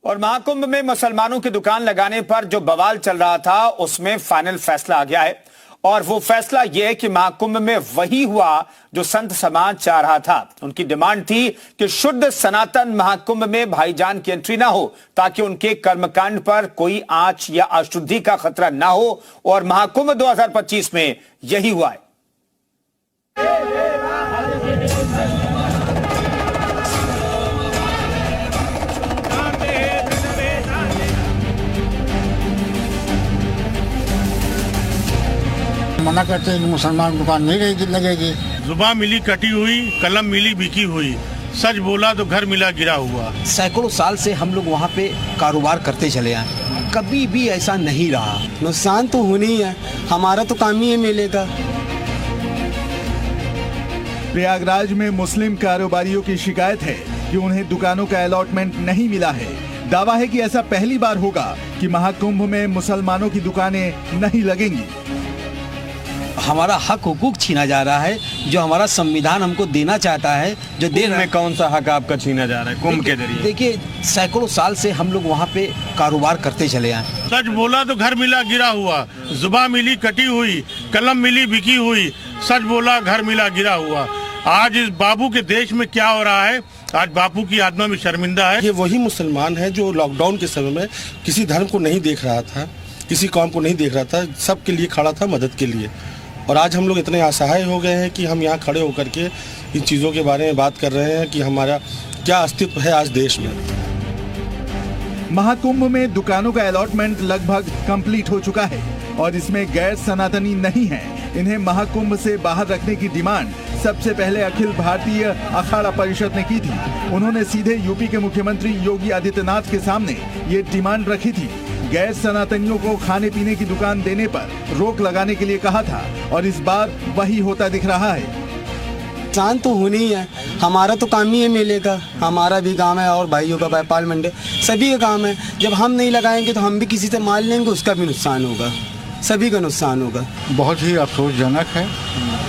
और महाकुंभ में मुसलमानों की दुकान लगाने पर जो बवाल चल रहा था उसमें फाइनल फैसला आ गया है। और वो फैसला यह है कि महाकुंभ में वही हुआ जो संत समाज चाह रहा था। उनकी डिमांड थी कि शुद्ध सनातन महाकुंभ में भाईजान की एंट्री ना हो ताकि उनके कर्मकांड पर कोई आंच या अशुद्धि का खतरा ना हो। और महाकुंभ 2025 में यही हुआ है। मना करते हैं कि मुसलमान दुकान नहीं लगेगी। जुबान मिली कटी हुई, कलम मिली बिकी हुई, सच बोला तो घर मिला गिरा हुआ। सैकड़ों साल से हम लोग वहाँ पे कारोबार करते चले आए, कभी भी ऐसा नहीं रहा। नुकसान तो होना ही है, हमारा तो काम ही है मेले का। प्रयागराज में मुस्लिम कारोबारियों की शिकायत है कि उन्हें दुकानों का अलॉटमेंट नहीं मिला है। दावा है कि ऐसा पहली बार होगा कि महाकुंभ में मुसलमानों की दुकानें नहीं लगेंगी। हमारा हक हुकूक छीना जा रहा है, जो हमारा संविधान हमको देना चाहता है, जो दे रहा है। कौन सा हक आपका छीना जा रहा है कुंभ के जरिए? देखिए, सैकड़ों साल से हम लोग वहाँ पे कारोबार करते चले आए। सच बोला तो घर मिला गिरा हुआ, जुबान मिली कटी हुई, कलम मिली बिकी हुई, सच बोला घर मिला गिरा हुआ। आज इस बाबू के देश में क्या हो रहा है, आज बापू की आत्मा में शर्मिंदा है। ये वही मुसलमान है जो लॉकडाउन के समय में किसी धर्म को नहीं देख रहा था, किसी कौम को नहीं देख रहा था, सबके लिए खड़ा था, मदद के लिए। और आज हम लोग इतने असहाय हो गए हैं कि हम यहाँ खड़े होकर के इन चीज़ों के बारे में बात कर रहे हैं कि हमारा क्या अस्तित्व है आज देश में। महाकुंभ में दुकानों का अलॉटमेंट लगभग कंप्लीट हो चुका है और इसमें गैर सनातनी नहीं है। इन्हें महाकुंभ से बाहर रखने की डिमांड सबसे पहले अखिल भारतीय अखाड़ा परिषद ने की थी। उन्होंने सीधे यूपी के मुख्यमंत्री योगी आदित्यनाथ के सामने ये डिमांड रखी थी। गैर सनातनियों को खाने पीने की दुकान देने पर रोक लगाने के लिए कहा था और इस बार वही होता दिख रहा है। नुकसान तो होना ही है, हमारा तो काम ही है मेले का। हमारा भी काम है और भाइयों का व्यापार मंडे सभी का काम है। जब हम नहीं लगाएंगे तो हम भी किसी से माल लेंगे, उसका भी नुकसान होगा, सभी का नुकसान होगा। बहुत ही अफसोसजनक है,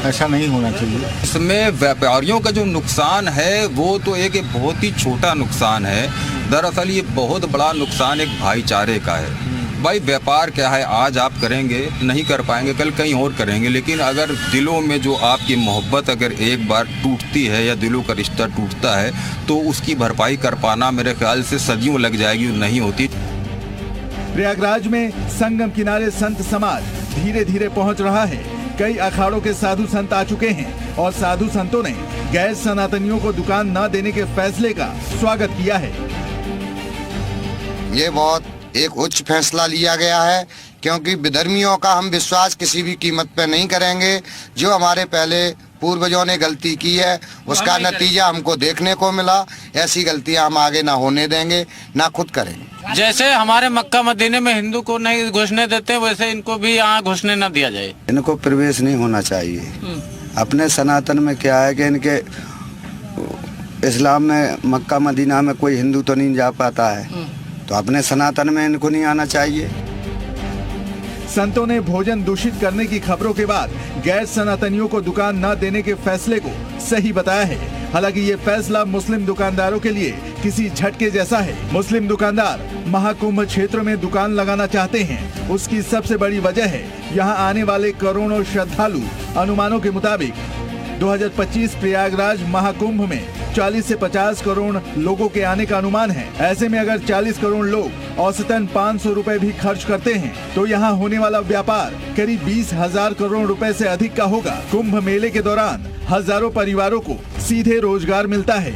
ऐसा नहीं होना चाहिए। इसमें व्यापारियों का जो नुकसान है वो तो एक बहुत ही छोटा नुकसान है। दरअसल ये बहुत बड़ा नुकसान एक भाईचारे का है। भाई व्यापार क्या है, आज आप करेंगे नहीं कर पाएंगे, कल कहीं और करेंगे, लेकिन अगर दिलों में जो आपकी मोहब्बत अगर एक बार टूटती है या दिलों का रिश्ता टूटता है तो उसकी भरपाई कर पाना मेरे ख्याल से सदियों लग जाएगी, नहीं होती। प्रयागराज में संगम किनारे संत समाज धीरे धीरे पहुंच रहा है। कई अखाड़ों के साधु संत आ चुके हैं और साधु संतों ने गैर सनातनियों को दुकान न देने के फैसले का स्वागत किया है। ये बहुत एक उच्च फैसला लिया गया है क्योंकि विधर्मियों का हम विश्वास किसी भी कीमत पर नहीं करेंगे। जो हमारे पहले पूर्वजों ने गलती की है उसका नतीजा हमको देखने को मिला। ऐसी गलतियां हम आगे ना होने देंगे, ना खुद करेंगे। जैसे हमारे मक्का मदीने में हिंदू को नहीं घुसने देते वैसे इनको भी यहाँ घुसने न दिया जाए। इनको प्रवेश नहीं होना चाहिए। अपने सनातन में क्या है कि इनके इस्लाम में मक्का मदीना में कोई हिंदू तो नहीं जा पाता है, तो अपने सनातन में इनको नहीं आना चाहिए। संतों ने भोजन दूषित करने की खबरों के बाद गैर सनातनियों को दुकान न देने के फैसले को सही बताया है। हालांकि ये फैसला मुस्लिम दुकानदारों के लिए किसी झटके जैसा है। मुस्लिम दुकानदार महाकुंभ क्षेत्र में दुकान लगाना चाहते हैं। उसकी सबसे बड़ी वजह है यहाँ आने वाले करोड़ों श्रद्धालु। अनुमानों के मुताबिक 2025 प्रयागराज महाकुंभ में 40 से 50 करोड़ लोगों के आने का अनुमान है। ऐसे में अगर 40 करोड़ लोग औसतन 500 रुपए भी खर्च करते हैं तो यहाँ होने वाला व्यापार करीब 20,000 करोड़ रुपए से अधिक का होगा। कुंभ मेले के दौरान हजारों परिवारों को सीधे रोजगार मिलता है,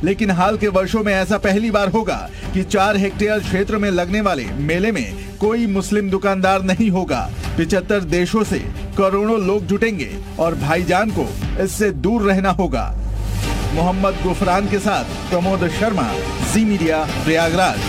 लेकिन हाल के वर्षों में ऐसा पहली बार होगा कि 4 हेक्टेयर क्षेत्र में लगने वाले मेले में कोई मुस्लिम दुकानदार नहीं होगा। 75 देशों से करोड़ों लोग जुटेंगे और भाईजान को इससे दूर रहना होगा। मोहम्मद गुफरान के साथ प्रमोद शर्मा, जी मीडिया, प्रयागराज।